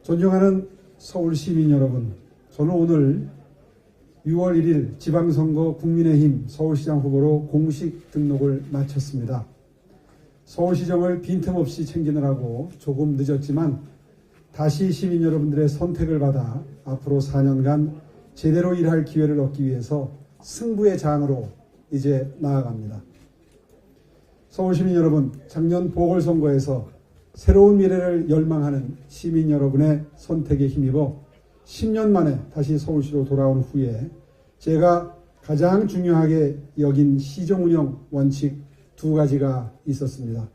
존경하는 서울 시민 여러분, 저는 오늘 6월 1일 지방선거 국민의힘 서울시장 후보로 공식 등록을 마쳤습니다. 서울시정을 빈틈없이 챙기느라고 조금 늦었지만 다시 시민 여러분들의 선택을 받아 앞으로 4년간 제대로 일할 기회를 얻기 위해서 승부의 장으로 이제 나아갑니다. 서울시민 여러분, 작년 보궐선거에서 새로운 미래를 열망하는 시민 여러분의 선택에 힘입어 10년 만에 다시 서울시로 돌아온 후에 제가 가장 중요하게 여긴 시정운영 원칙 두 가지가 있었습니다.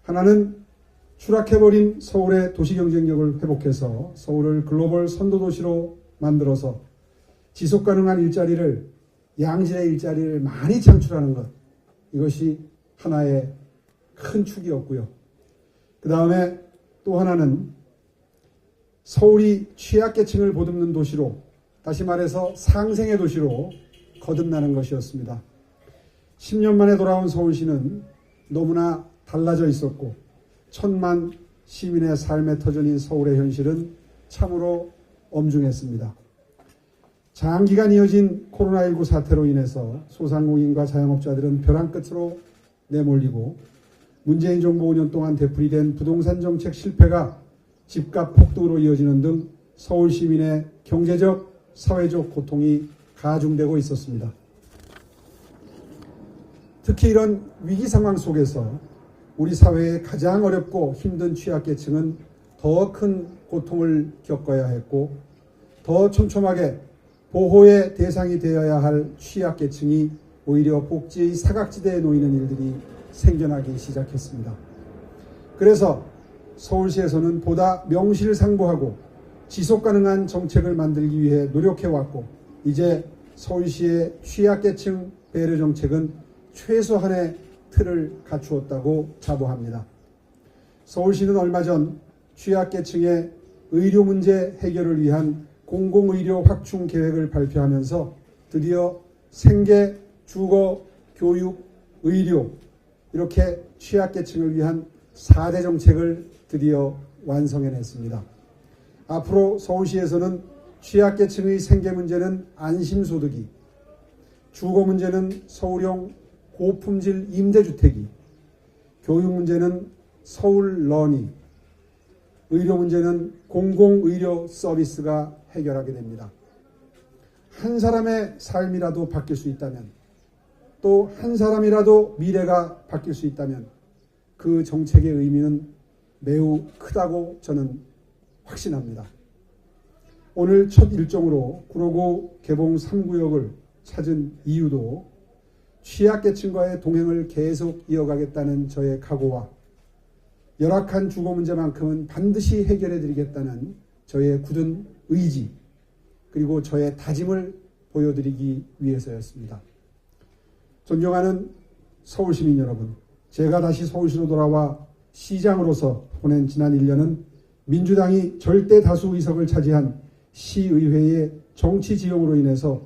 하나는 추락해버린 서울의 도시경쟁력을 회복해서 서울을 글로벌 선도도시로 만들어서 지속가능한 일자리를, 양질의 일자리를 많이 창출하는 것, 이것이 하나의 큰 축이었고요. 그 다음에 또 하나는 서울이 취약계층을 보듬는 도시로, 다시 말해서 상생의 도시로 거듭나는 것이었습니다. 10년 만에 돌아온 서울시는 너무나 달라져 있었고 1,000만 시민의 삶의 터전인 서울의 현실은 참으로 엄중했습니다. 장기간 이어진 코로나19 사태로 인해서 소상공인과 자영업자들은 벼랑 끝으로 내몰리고 문재인 정부 5년 동안 되풀이된 부동산 정책 실패가 집값 폭등으로 이어지는 등 서울 시민의 경제적, 사회적 고통이 가중되고 있었습니다. 특히 이런 위기 상황 속에서 우리 사회의 가장 어렵고 힘든 취약계층은 더 큰 고통을 겪어야 했고 더 촘촘하게 보호의 대상이 되어야 할 취약계층이 오히려 복지의 사각지대에 놓이는 일들이 생겨나기 시작했습니다. 그래서 서울시에서는 보다 명실상부하고 지속가능한 정책을 만들기 위해 노력해왔고 이제 서울시의 취약계층 배려 정책은 최소한의 틀을 갖추었다고 자부합니다. 서울시는 얼마 전 취약계층의 의료 문제 해결을 위한 공공의료 확충 계획을 발표하면서 드디어 생계, 주거, 교육, 의료 이렇게 취약계층을 위한 4대 정책을 드디어 완성해냈습니다. 앞으로 서울시에서는 취약계층의 생계 문제는 안심소득이, 주거 문제는 서울형 고품질 임대주택이, 교육 문제는 서울런이, 의료 문제는 공공의료 서비스가 해결하게 됩니다. 한 사람의 삶이라도 바뀔 수 있다면, 또 한 사람이라도 미래가 바뀔 수 있다면 그 정책의 의미는 매우 크다고 저는 확신합니다. 오늘 첫 일정으로 구로구 개봉 3구역을 찾은 이유도 취약계층과의 동행을 계속 이어가겠다는 저의 각오와 열악한 주거 문제만큼은 반드시 해결해드리겠다는 저의 굳은 의지, 그리고 저의 다짐을 보여드리기 위해서였습니다. 존경하는 서울시민 여러분, 제가 다시 서울시로 돌아와 시장으로서 보낸 지난 1년은 민주당이 절대 다수 의석을 차지한 시의회의 정치 지형으로 인해서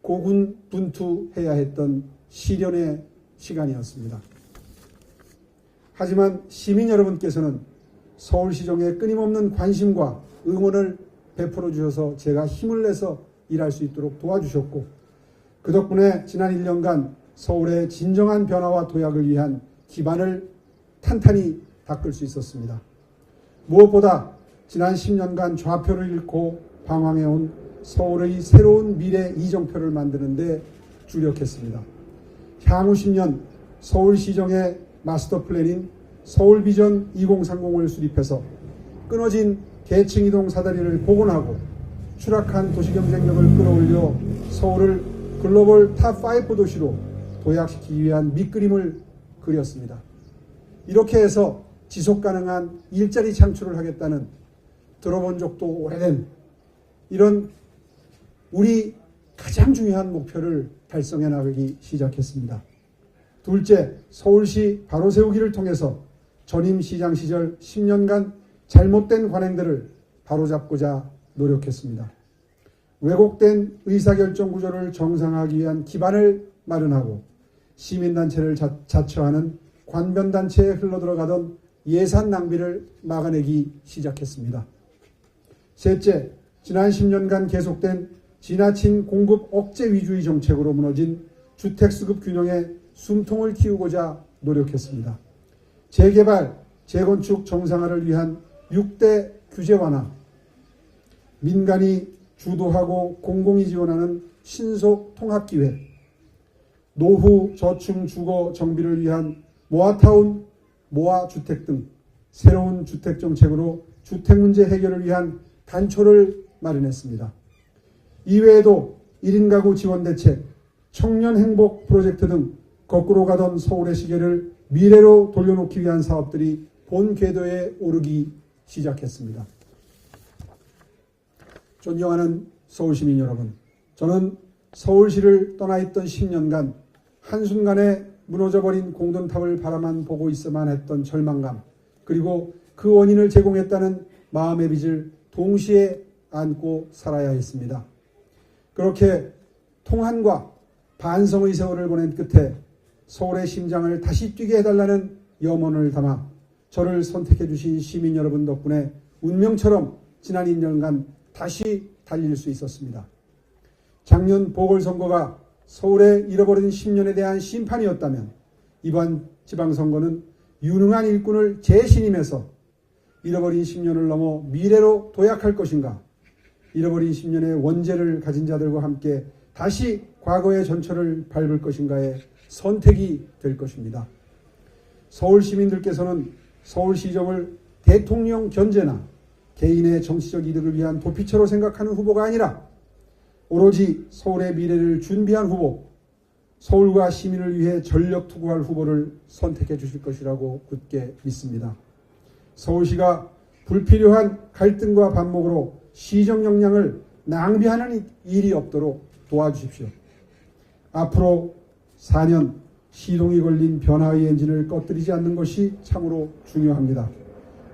고군분투해야 했던 시련의 시간이었습니다. 하지만 시민 여러분께서는 서울시정에 끊임없는 관심과 응원을 베풀어 주셔서 제가 힘을 내서 일할 수 있도록 도와주셨고 그 덕분에 지난 1년간 서울의 진정한 변화와 도약을 위한 기반을 탄탄히 닦을 수 있었습니다. 무엇보다 지난 10년간 좌표를 잃고 방황해온 서울의 새로운 미래 이정표를 만드는 데 주력했습니다. 향후 10년 서울시정의 마스터 플랜인 서울비전 2030을 수립해서 끊어진 계층이동 사다리를 복원하고 추락한 도시경쟁력을 끌어올려 서울을 글로벌 탑5 도시로 도약시키기 위한 밑그림을 그렸습니다. 이렇게 해서 지속가능한 일자리 창출을 하겠다는 들어본 적도 오래된 이런 우리 가장 중요한 목표를 달성해 나가기 시작했습니다. 둘째, 서울시 바로 세우기를 통해서 전임 시장 시절 10년간 잘못된 관행들을 바로잡고자 노력했습니다. 왜곡된 의사결정 구조를 정상화하기 위한 기반을 마련하고 시민단체를 자처하는 관변단체에 흘러들어가던 예산 낭비를 막아내기 시작했습니다. 셋째, 지난 10년간 계속된 지나친 공급 억제 위주의 정책으로 무너진 주택수급 균형에 숨통을 틔우고자 노력했습니다. 재개발, 재건축 정상화를 위한 6대 규제 완화, 민간이 주도하고 공공이 지원하는 신속 통합기획, 노후 저층 주거 정비를 위한 모아타운, 모아주택 등 새로운 주택정책으로 주택문제 해결을 위한 단초를 마련했습니다. 이외에도 1인 가구 지원대책, 청년행복 프로젝트 등 거꾸로 가던 서울의 시계를 미래로 돌려놓기 위한 사업들이 본 궤도에 오르기 시작했습니다. 존경하는 서울시민 여러분, 저는 서울시를 떠나 있던 10년간 한순간에 무너져버린 공든탑을 바라만 보고 있어만 했던 절망감, 그리고 그 원인을 제공했다는 마음의 빚을 동시에 안고 살아야 했습니다. 그렇게 통한과 반성의 세월을 보낸 끝에 서울의 심장을 다시 뛰게 해달라는 염원을 담아 저를 선택해 주신 시민 여러분 덕분에 운명처럼 지난 2년간 다시 달릴 수 있었습니다. 작년 보궐선거가 서울의 잃어버린 10년에 대한 심판이었다면 이번 지방선거는 유능한 일꾼을 재신임해서 잃어버린 10년을 넘어 미래로 도약할 것인가, 잃어버린 10년의 원죄를 가진 자들과 함께 다시 과거의 전철을 밟을 것인가의 선택이 될 것입니다. 서울 시민들께서는 서울시정을 대통령 견제나 개인의 정치적 이득을 위한 도피처로 생각하는 후보가 아니라 오로지 서울의 미래를 준비한 후보, 서울과 시민을 위해 전력 투구할 후보를 선택해 주실 것이라고 굳게 믿습니다. 서울시가 불필요한 갈등과 반목으로 시정 역량을 낭비하는 일이 없도록 도와주십시오. 앞으로 4년 시동이 걸린 변화의 엔진을 꺼뜨리지 않는 것이 참으로 중요합니다.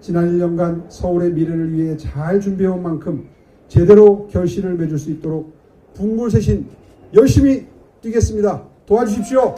지난 1년간 서울의 미래를 위해 잘 준비해온 만큼 제대로 결실을 맺을 수 있도록 분골쇄신 열심히 뛰겠습니다. 도와주십시오.